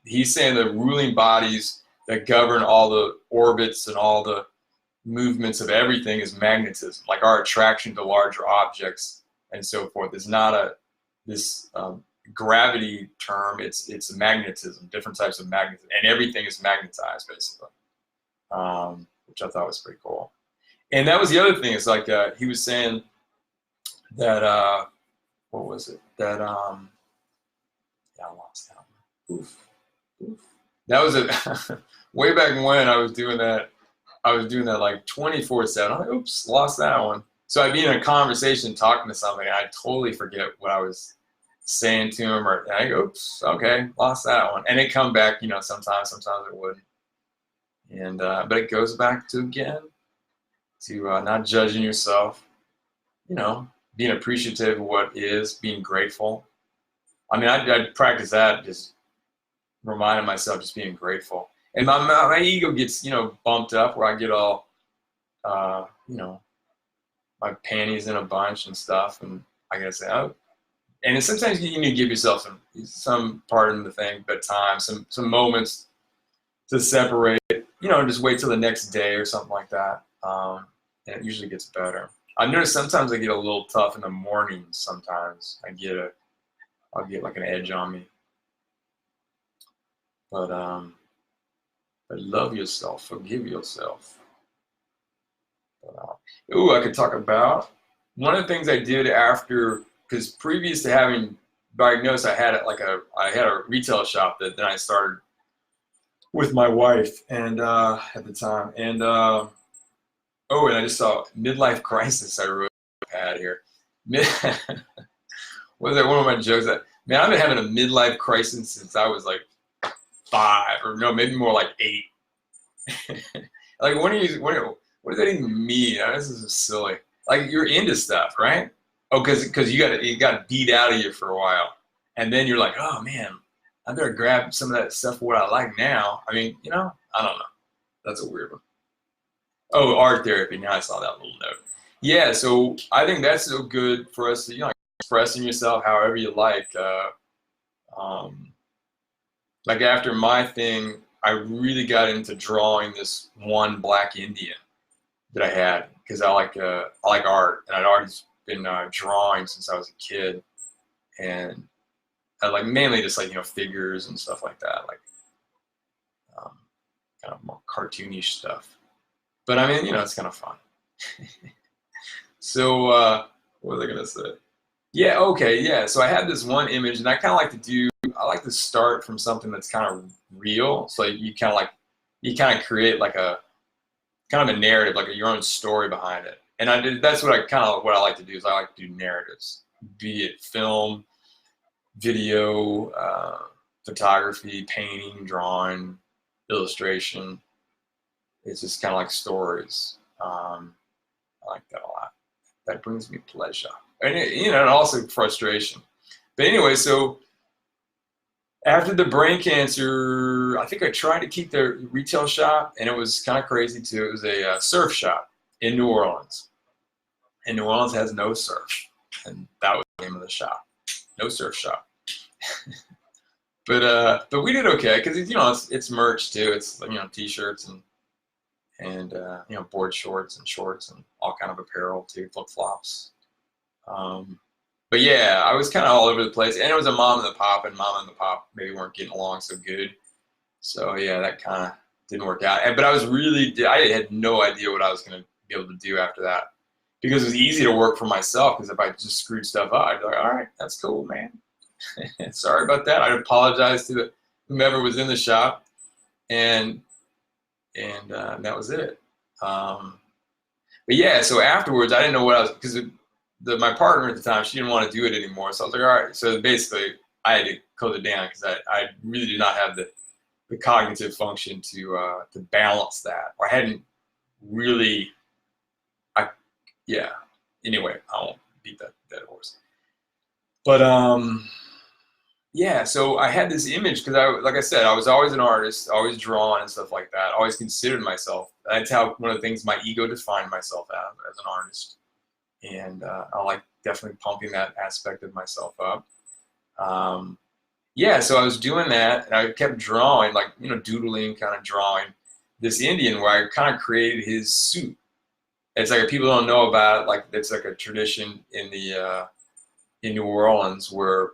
He's saying the ruling bodies that govern all the orbits and all the movements of everything is magnetism, like our attraction to larger objects and so forth. It's not this gravity term. It's magnetism, different types of magnetism, and everything is magnetized basically, which I thought was pretty cool. And that was the other thing. It's like he was saying that what was it? That yeah, I lost that one. Oof. That was it. Way back when I was doing that like 24/7. I'm like, oops, lost that one. So I'd be in a conversation talking to somebody, and I'd totally forget what I was saying to him, or I go, oops, okay, lost that one. And it come back, you know, sometimes it wouldn't. And but it goes back to not judging yourself, you know, being appreciative of what is, being grateful. I mean, I'd practice that, just reminding myself, just being grateful. And my ego gets, you know, bumped up where I get all, you know, my panties in a bunch and stuff. And I gotta say, oh, and sometimes you need to give yourself some part in the thing, but time, some moments to separate, you know, and just wait till the next day or something like that. And it usually gets better. I notice sometimes I get a little tough in the mornings. Sometimes I'll get like an edge on me. But love yourself, forgive yourself. I could talk about one of the things I did after, because previous to having diagnosed, I had a retail shop that then I started with my wife and at the time, and and I just saw midlife crisis. I wrote a pad here. Was that one of my jokes? Man, I've been having a midlife crisis since I was like 5, or no, maybe more like 8. Like, what does that even mean? This is silly. Like, you're into stuff, right? Oh, because you got beat out of you for a while, and then you're like, oh man, I better grab some of that stuff for what I like now. I mean, you know, I don't know. That's a weird one. Oh, art therapy. Now I saw that little note. Yeah, so I think that's so good for us to, you know, expressing yourself however you like. Like after my thing, I really got into drawing this one black Indian that I had because I like art, and I'd always been drawing since I was a kid, and I like mainly just like, you know, figures and stuff like that, like kind of more cartoonish stuff. But I mean, you know, it's kind of fun. So what was I gonna say? Yeah, okay, yeah. So I had this one image, and I like to start from something that's kind of real. So you kind of create like a kind of a narrative, like your own story behind it. And that's what I like to do, is I like to do narratives, be it film, video, photography, painting, drawing, illustration. It's just kind of like stories. I like that a lot. That brings me pleasure, and you know, and also frustration. But anyway, so after the brain cancer, I think I tried to keep the retail shop, and it was kind of crazy too. It was a surf shop in New Orleans, and New Orleans has no surf, and that was the name of the shop, no surf shop. But we did okay because, you know, it's merch too. It's, you know, t-shirts and you know, board shorts and shorts and all kind of apparel too, flip-flops. But yeah, I was kind of all over the place, and it was a mom and the pop, and mom and the pop maybe weren't getting along so good. So yeah, that kind of didn't work out. But I had no idea what I was going to be able to do after that, because it was easy to work for myself, because if I just screwed stuff up, I'd be like, all right, that's cool, man. Sorry about that. I'd apologize to whomever was in the shop. and that was it. But yeah, so afterwards, I didn't know what I was, because my partner at the time, she didn't want to do it anymore. So I was like, all right. So basically, I had to close it down because I really did not have the cognitive function to balance that. Or I hadn't really, yeah. Anyway, I won't beat that horse. But yeah, so I had this image because like I said, I was always an artist, always drawing and stuff like that. Always considered myself. That's how one of the things my ego defined myself as an artist, and I like definitely pumping that aspect of myself up. Yeah, so I was doing that, and I kept drawing, like doodling, kind of drawing this Indian where I kind of created his suit. It's like people don't know about it, like it's like a tradition in the in New Orleans where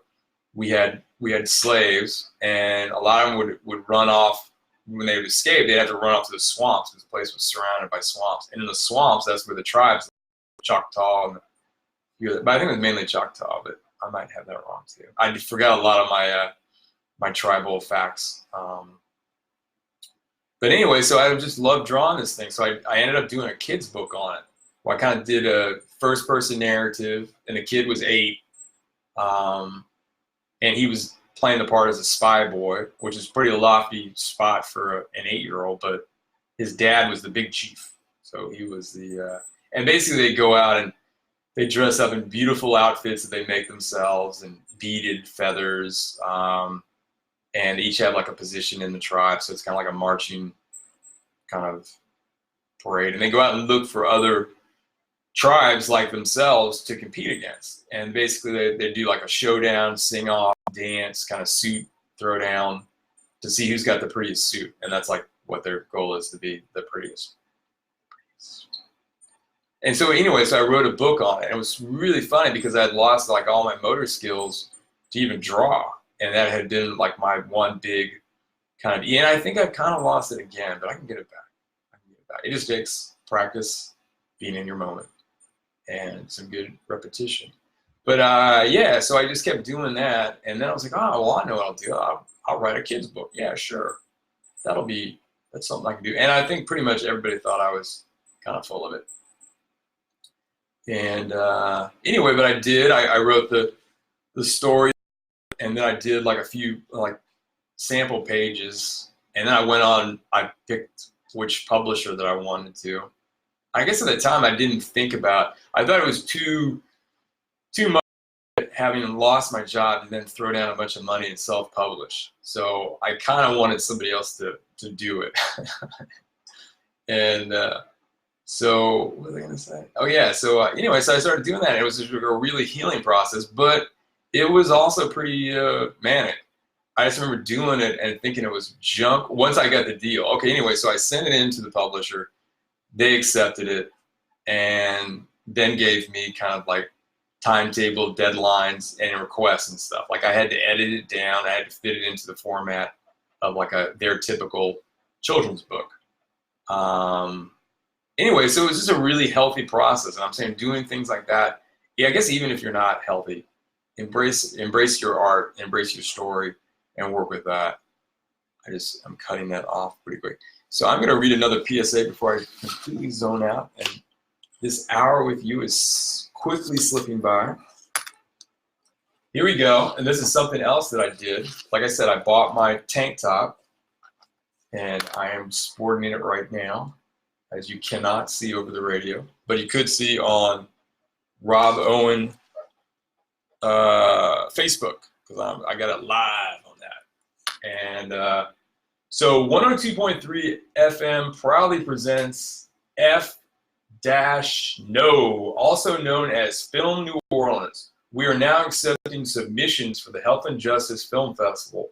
we had slaves, and a lot of them would run off when they would escape. They'd have to run off to the swamps because the place was surrounded by swamps. And in the swamps, that's where the tribes, Choctaw, but I think it was mainly Choctaw, but I might have that wrong too. I forgot a lot of my my tribal facts. But anyway, so I just loved drawing this thing. So I ended up doing a kid's book on it. Well, I kind of did a first-person narrative, and the kid was 8. And he was playing the part as a spy boy, which is a pretty lofty spot for an 8-year-old, but his dad was the big chief. So he was and basically they go out and they dress up in beautiful outfits that they make themselves and beaded feathers. And they each have like a position in the tribe. So it's kind of like a marching kind of parade. And they go out and look for other tribes like themselves to compete against, and basically they do like a showdown, sing off, dance, kind of suit throwdown to see who's got the prettiest suit, and that's like what their goal is, to be the prettiest. And so anyway, so I wrote a book on it, and it was really funny because I had lost like all my motor skills to even draw, and that had been like my one big kind of, and I think I kind of lost it again, but I can get it back. It just takes practice, being in your moment, and some good repetition. But yeah, so I just kept doing that, and then I was like, oh, well, I know what I'll do. I'll write a kid's book. Yeah, sure. That's something I can do. And I think pretty much everybody thought I was kind of full of it. And anyway, but I did. I wrote the story, and then I did like a few like sample pages, and then I went on. I picked which publisher that I wanted to. I guess at the time I didn't think about. I thought it was too much, having lost my job and then throw down a bunch of money and self-publish. So I kind of wanted somebody else to do it. And so what was I going to say? Oh yeah. So anyway, so I started doing that. And it was just a really healing process, but it was also pretty manic. I just remember doing it and thinking it was junk once I got the deal. Okay, anyway, so I sent it in to the publisher. They accepted it and then gave me kind of like timetable, deadlines, and requests and stuff. Like I had to edit it down. I had to fit it into the format of like their typical children's book. Anyway, so it was just a really healthy process. And I'm saying doing things like that, yeah, I guess even if you're not healthy, embrace your art, embrace your story, and work with that. I'm cutting that off pretty quick. So I'm going to read another PSA before I completely zone out. And this hour with you is quickly slipping by. Here we go. And this is something else that I did. Like I said, I bought my tank top, and I am sporting it right now, as you cannot see over the radio, but you could see on Rob Owen Facebook, because I got it live on that. And so 102.3 FM proudly presents F-No, also known as Film New Orleans. We are now accepting submissions for the Health and Justice Film Festival,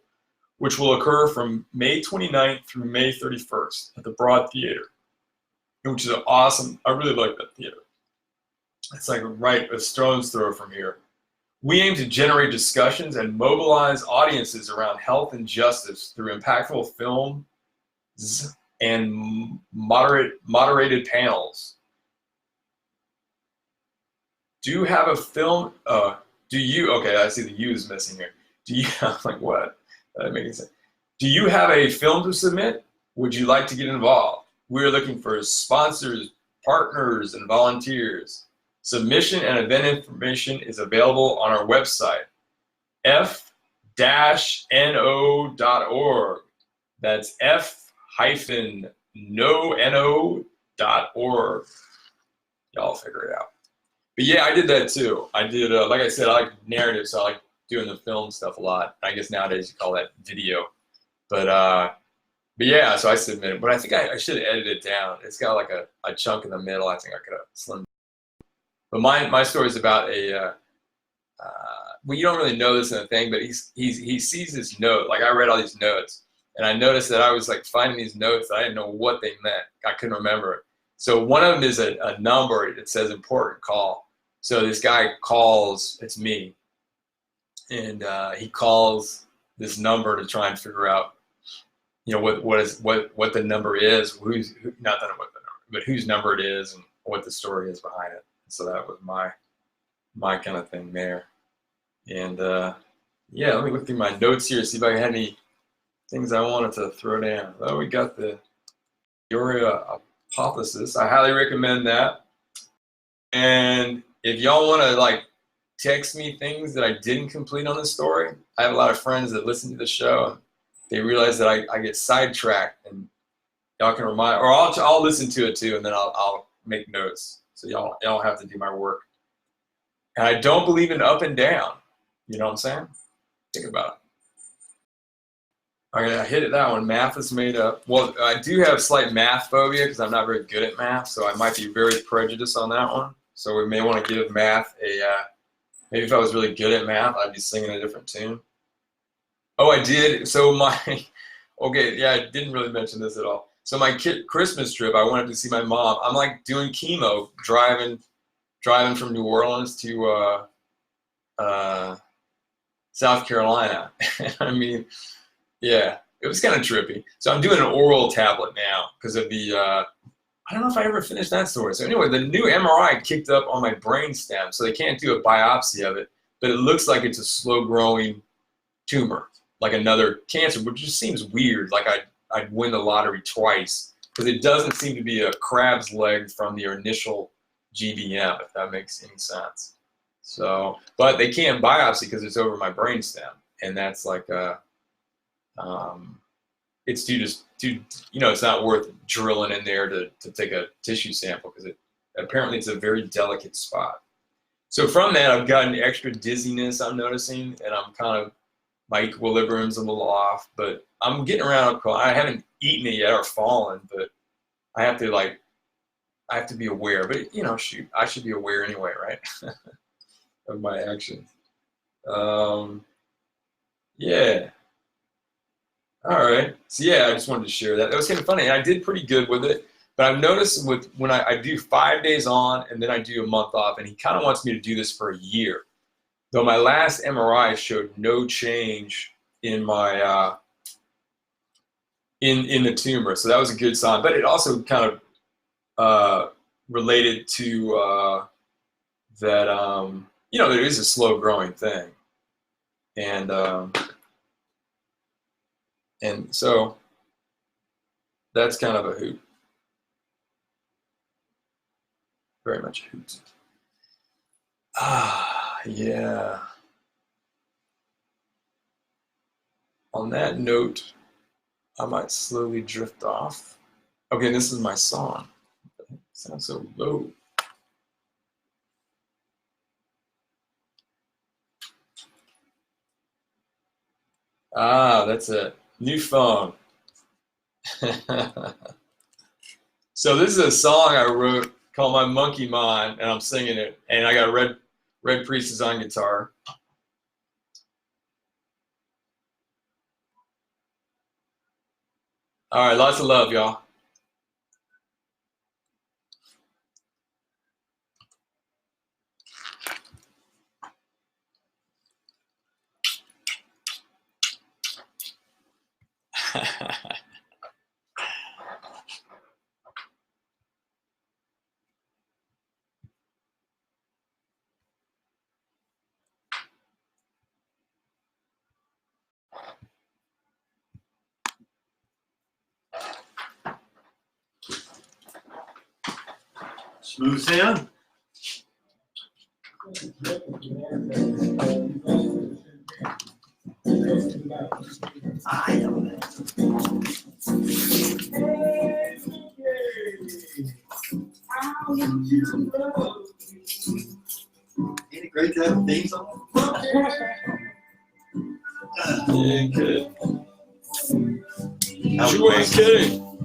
which will occur from May 29th through May 31st at the Broad Theater, which is awesome. I really like that theater. It's like right a stone's throw from here. We aim to generate discussions and mobilize audiences around health and justice through impactful films and moderated panels. Do you have a film? Okay, I see the U is missing here. I'm like, what? That doesn't make any sense. Do you have a film to submit? Would you like to get involved? We're looking for sponsors, partners, and volunteers. Submission and event information is available on our website, f-no.org. That's f-no.org. Y'all figure it out. But yeah, I did that too. I did, like I said, I like narrative, so I like doing the film stuff a lot. I guess nowadays you call that video. But yeah, so I submitted. But I think I should have edited it down. It's got like a chunk in the middle. I think I could have slimmed. But my story is about well, you don't really know this in the thing, but he sees this note. Like I read all these notes, and I noticed that I was like finding these notes. I didn't know what they meant. I couldn't remember it. So one of them is a number that says important call. So this guy calls. It's me, and he calls this number to try and figure out, what the number is. Not that what the number, but whose number it is, and what the story is behind it. So that was my kind of thing there. And yeah, let me look through my notes here, see if I had any things I wanted to throw down. Oh, we got the Euphoria hypothesis. I highly recommend that. And if y'all want to like text me things that I didn't complete on the story, I have a lot of friends that listen to the show, and they realize that I get sidetracked, and y'all can remind, or I'll listen to it too, and then I'll make notes. So y'all have to do my work. And I don't believe in up and down. You know what I'm saying? Think about it. All right, I hit it that one. Math is made up. Well, I do have slight math phobia because I'm not very good at math, so I might be very prejudiced on that one. So we may want to give math a, maybe if I was really good at math, I'd be singing a different tune. Oh, I did. So okay, yeah, I didn't really mention this at all. So my Christmas trip, I wanted to see my mom. I'm like doing chemo, driving from New Orleans to South Carolina. I mean, yeah, it was kind of trippy. So I'm doing an oral tablet now because of the, I don't know if I ever finished that story. So anyway, the new MRI kicked up on my brain stem, so they can't do a biopsy of it, but it looks like it's a slow-growing tumor, like another cancer, which just seems weird. Like I'd win the lottery twice, because it doesn't seem to be a crab's leg from the initial GBM, if that makes any sense. So, but they can't biopsy because it's over my brain stem, and that's like it's it's not worth drilling in there to take a tissue sample, because apparently it's a very delicate spot. So from that, I've gotten extra dizziness, I'm noticing, and I'm kind of, my equilibrium's a little off, but I'm getting around. I haven't eaten it yet or fallen, but I have to be aware. But shoot, I should be aware anyway, right? Of my actions. Yeah. All right. So yeah, I just wanted to share that. That was kind of funny, and I did pretty good with it. But I've noticed when I do 5 days on and then I do a month off, and he kind of wants me to do this for a year. Though my last MRI showed no change in my in the tumor, so that was a good sign. But it also kind of related to that there is a slow growing thing, and so that's kind of a hoot, very much a hoot. Yeah. On that note, I might slowly drift off. Okay, this is my song. It sounds so low. That's it. New phone. So this is a song I wrote called My Monkey Mind, and I'm singing it. And I got Red Priest is on guitar. All right, lots of love, y'all. Smooth sound. I know that. Ain't it great to have a theme song? Yeah, good. You ain't kidding.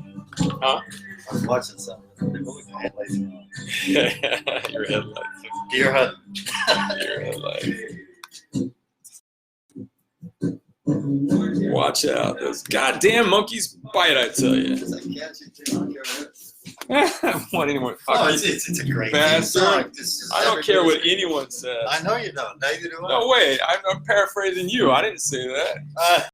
Huh? I was watching something. They're moving my headlights on. Your headlights. Deer hunting. Your headlights. Watch out. Those goddamn monkeys bite, I tell you. It's like catching too. I don't care what it is. I want anyone Oh, fucking it's a great bastard. theme song. This is I don't care everybody's- what anyone says. I know you don't. Neither do I. No way. I'm paraphrasing you. I didn't say that.